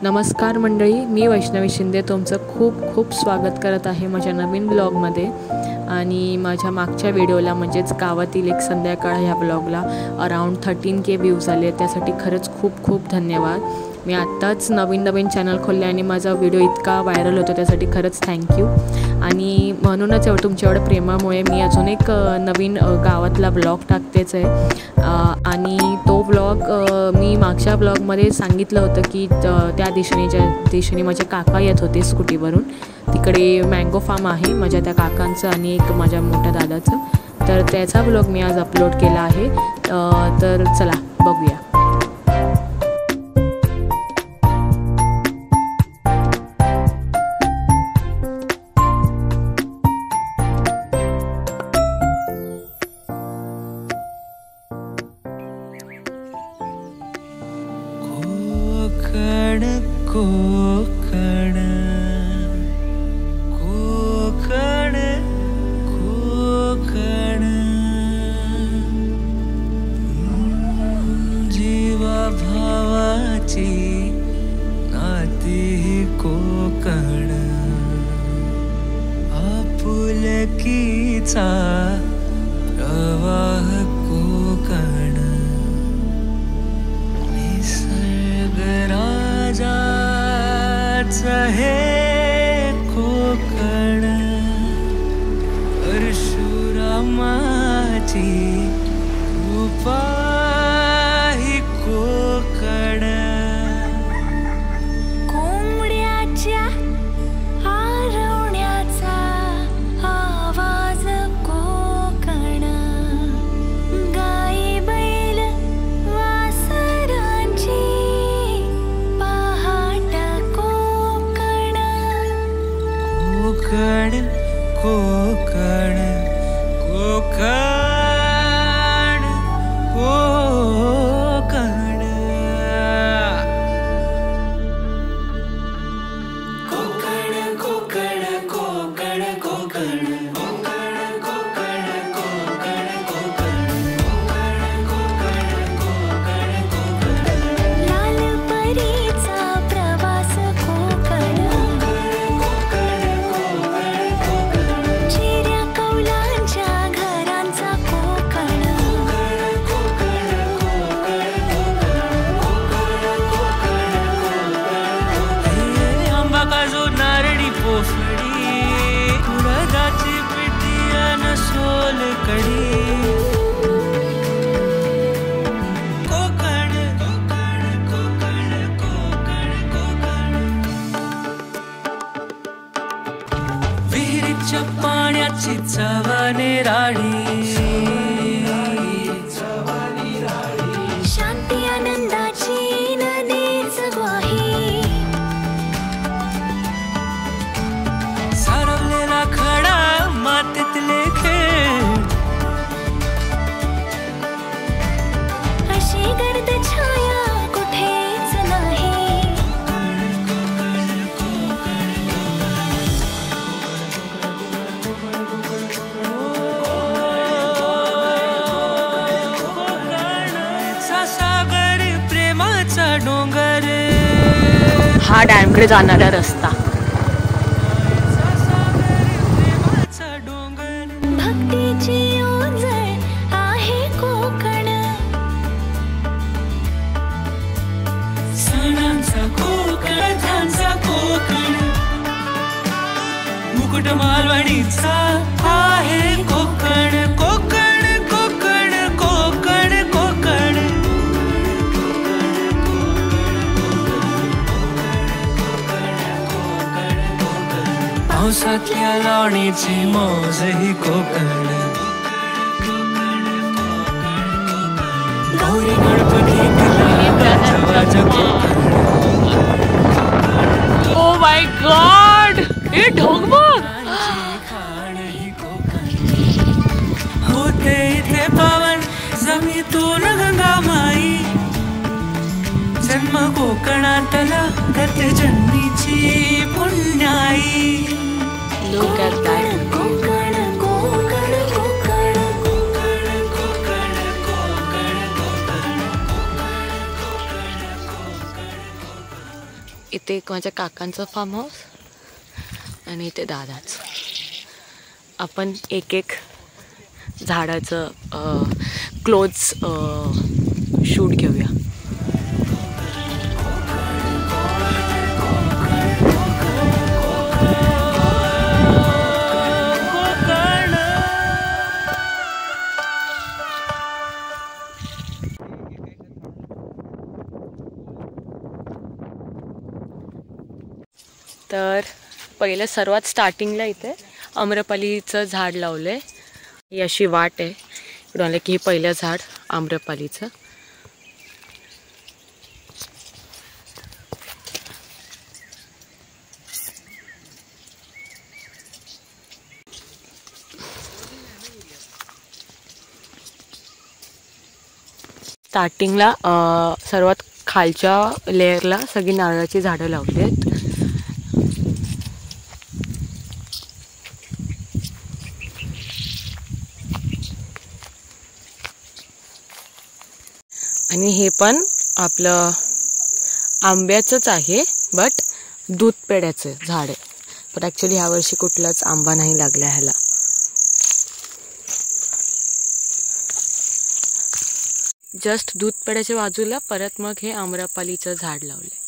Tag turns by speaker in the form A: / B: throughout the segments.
A: नमस्कार मंडळी, मी वैष्णवी शिंदे तुमचं खूप खूप स्वागत करत आहे माझ्या नवीन ब्लॉगमध्ये. आणि माझ्या मागच्या व्हिडिओला म्हणजेच गावातील एक संध्याकाळ ह्या ब्लॉगला अराऊंड 13K व्ह्यूज आले. त्यासाठी खरंच खूप खूप धन्यवाद. मी आत्ताच नवीन चॅनल खोलले आणि माझा व्हिडिओ इतका व्हायरल होतो त्यासाठी खरंच थँक्यू. आणि म्हणूनच तुमच्या एवढं प्रेमामुळे मी अजून एक नवीन गावातला ब्लॉग टाकतेच आहे. आणि तो ब्लॉग मी मागच्या ब्लॉगमध्ये सांगितलं होतं की त्या दिशेने माझे काका येत होते स्कूटीवरून. तिकडे मँगो फार्म आहे माझ्या त्या काकांचं आणि एक माझ्या मोठ्या दादाचं. तर त्याचा ब्लॉग मी आज अपलोड केला आहे. तर चला बघूया.
B: कोकण कोकण कोकण जीवा भावाची नाती कोकण आपुलकीचा प्रवाह कोकण निसर्गराजाच हे कोकण परशुरामाची कृपा ही कोकण
C: कोंबड्याच्या आरवण्याचा आवाज कोकण गाई बैल वासरांची पहाट कोकण
B: कोकण कोकण कोकण कोकण कोकण कोकण कोकण कोकण
C: लाल परीचा प्रवास कोकण चिऱ्या कौलांच्या घरांचा कोकण
B: आंबा काजू नारळी पोफळी कुळदाची पिठी अन सोलकढी कोकण कोकण कोकण कोकण कोकण विहिरीच्या पाण्याची चवने राणी
C: शांती आनंदाची नदीच ग्वाही
B: सारवलेला खडा मातीतले खेळ
C: अशी गर्द छाया कुठेच नाही
B: कोकणचा सागर प्रेमाचा डोंगर
A: हा डॅमकडे जाणारा रस्ता.
B: प्रेमाचा डोंगर
C: भक्तीची ओंजळ आहे कोकण
B: सणांचा कोकण धांचा कोकण मुकुट मालवणीचा आहे कोकण कोकण कोकण कोकण कोकण पावसातल्या लावणीची मौज ही Konkan Gauri Ganpati Konkan
A: oh my god, हे ढोक बघ.
B: होते इथे पावन जमीतून गंगामाई जन्म कोकणातला गत जन्मीची पुण्याई
A: Look at that.
C: Konkan Konkan Konkan
B: Konkan Konkan Konkan Konkan
A: इथे एक माझ्या काकांचं फार्म हाऊस आणि इथे दादाचं. आपण एक एक झाडाचं क्लोज शूट घेऊया. तर पहिलं सर्वात स्टार्टिंगला इथे आम्रपालीचं झाड लावलंय. ही अशी वाट आहे. इकडून आलं की हे पहिलं झाड आम्रपालीचं. स्टार्टिंगला सर्वात खालच्या लेअरला सगळी नारळाची झाडं लावली आहेत. आणि हे पण आपलं आंब्याचंच आहे, बट दूध पेड्याचं झाड आहे. पण ॲक्च्युली ह्यावर्षी कुठलाच आंबा नाही लागला ह्याला. जस्ट दूध पेड्याच्या बाजूला परत मग हे आम्रपालीचं झाड लावले.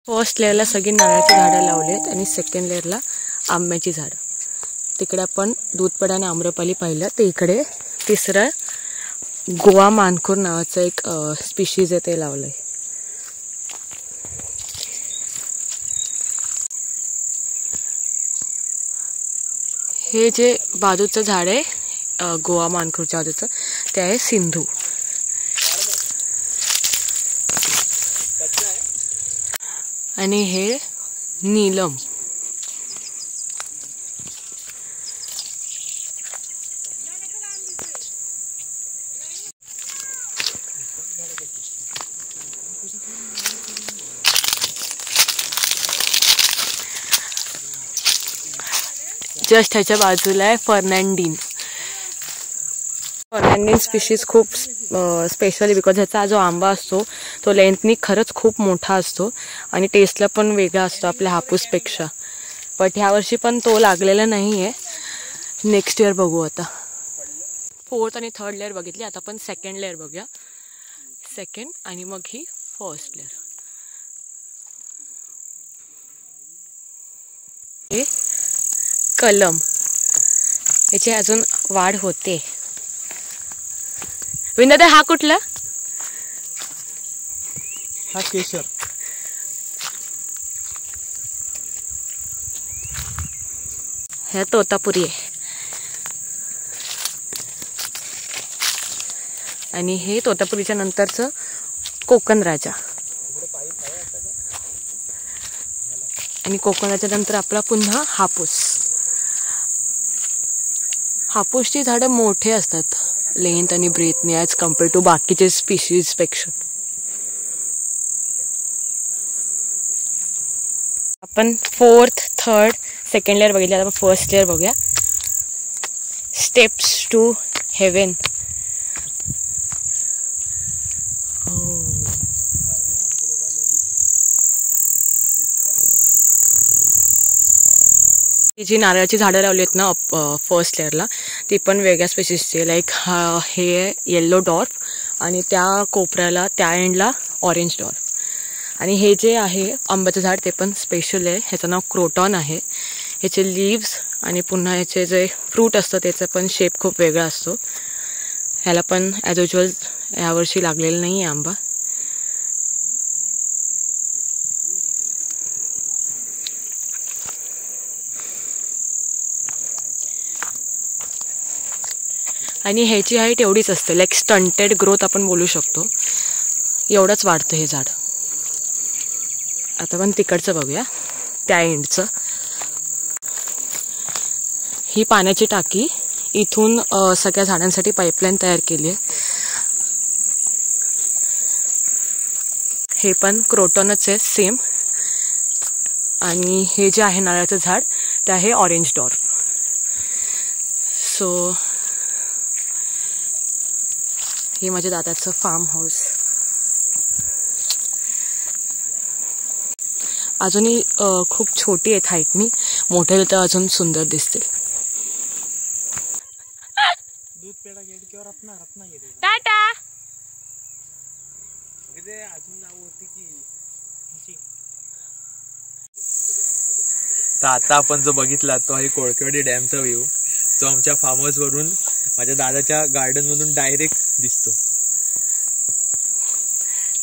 A: फर्स्ट लेअरला सगळी नारळाची झाडं लावलेत आणि सेकंड लेअरला आंब्याची झाडं. तिकडे आपण दूधपेडा आणि आम्रपाली पाहिलं. ते इकडे तिसरं गोवा मानखूर नावाचं एक स्पीशीज आहे ते लावलंय. हे जे बाजूचं झाड आहे गोवा मानखूरच्या बाजूचं ते आहे सिंधू. आणि हे नीलम. जस्ट ह्याच्या बाजूला आहे फर्नांडिन. फर्नांडिन स्पीशीज खूप स्पेशली बिकॉज ह्याचा जो आंबा असतो तो लेंथनी खरंच खूप मोठा असतो आणि टेस्टला पण वेगळा असतो आपल्या हापूसपेक्षा. बट ह्यावर्षी पण तो लागलेला नाही आहे. नेक्स्ट इयर बघू. आता फोर्थ आणि थर्ड लेअर बघितली. आता आपण सेकंड लेअर बघूया. सेकंड आणि मग ही फर्स्ट लेअर. हे कलम. याची अजून वाढ होते. विंदादा हा कुठला?
D: हा केशर.
A: ह्या तोतापुरी आहे. आणि हे तोतापुरीच्या नंतरचं कोकण राजा. आणि कोकणाच्या नंतर आपला पुन्हा हापूस. हापूसची झाडं मोठे असतात लेंथ आणि ब्रेथने ॲज कम्पेअर टू बाकीचे स्पीशीजपेक्षा. आपण फोर्थ थर्ड सेकंड लेअर बघितले. आता आपण फर्स्ट लेअर बघूया. Steps to heaven. जी नारळाची झाडं लावली आहेत ना फर्स्ट लेअरला ती पण वेगळ्या स्पेसिसची. लाईक हे येल्लो डॉर्फ आणि त्या कोपऱ्याला त्या एंडला ऑरेंज डॉर्फ. आणि हे जे आहे आंब्याचं झाड ते पण स्पेशल आहे. ह्याचं नाव क्रोटॉन आहे. ह्याचे लीव्स आणि पुन्हा ह्याचे जे फ्रूट असतं त्याचा पण शेप खूप वेगळा असतो. ह्याला पण ॲज युज्युअल यावर्षी लागलेला नाही आहे आंबा. आणि ह्याची हाईट एवढीच असते. लाईक स्टंटेड ग्रोथ आपण बोलू शकतो. एवढंच वाढतं हे झाड. आता पण तिकडचं बघूया त्या एंडचं. ही पाण्याची टाकी. इथून सगळ्या झाडांसाठी पाईपलाईन तयार केली आहे. हे पण क्रोटॉनच आहे सेम. आणि हे जे आहे नारळाचं झाड नेक्स्ट आहे ऑरेंज डॉर. सो हे माझ्या दादाचं फार्म हाऊस. अजूनही खूप छोटी आहेत हाईटनी, मोठे तर अजून सुंदर दिसतील. टाटा.
D: तर आता आपण जो बघितला तो आहे कोळकेवाडी डॅमचा व्ह्यू, जो आमच्या फार्म हाऊस वरून माझ्या दादाच्या गार्डन मधून डायरेक्ट दिसतो.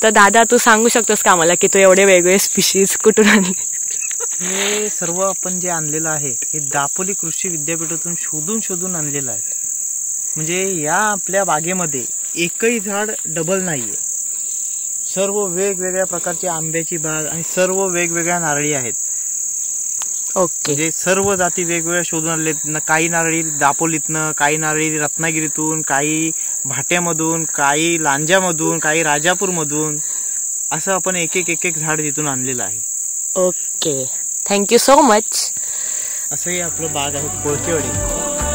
A: तर दादा तू सांगू शकतोस का आम्हाला की तू एवढे वेगवेगळे स्पीशीज कुठून आणले?
E: हे सर्व आपण जे आणलेलं आहे हे दापोली कृषी विद्यापीठातून शोधून आणलेलं आहे. म्हणजे या आपल्या बागेमध्ये एकही झाड डबल नाहीये. सर्व वेगवेगळ्या प्रकारची आंब्याची बाग आणि सर्व वेगवेगळ्या नारळी आहेत.
A: ओके.
E: म्हणजे सर्व जाती वेगवेगळ्या शोधून आणले. काही नारळी दापोलीतनं, काही नारळी रत्नागिरीतून, काही भाट्यामधून, काही लांजामधून, काही राजापूरमधून, असं आपण एक एक झाड तिथून आणलेलं आहे.
A: Okay, thank you so much.
E: असंही आपलं बाग आहे कोळकेवाडी.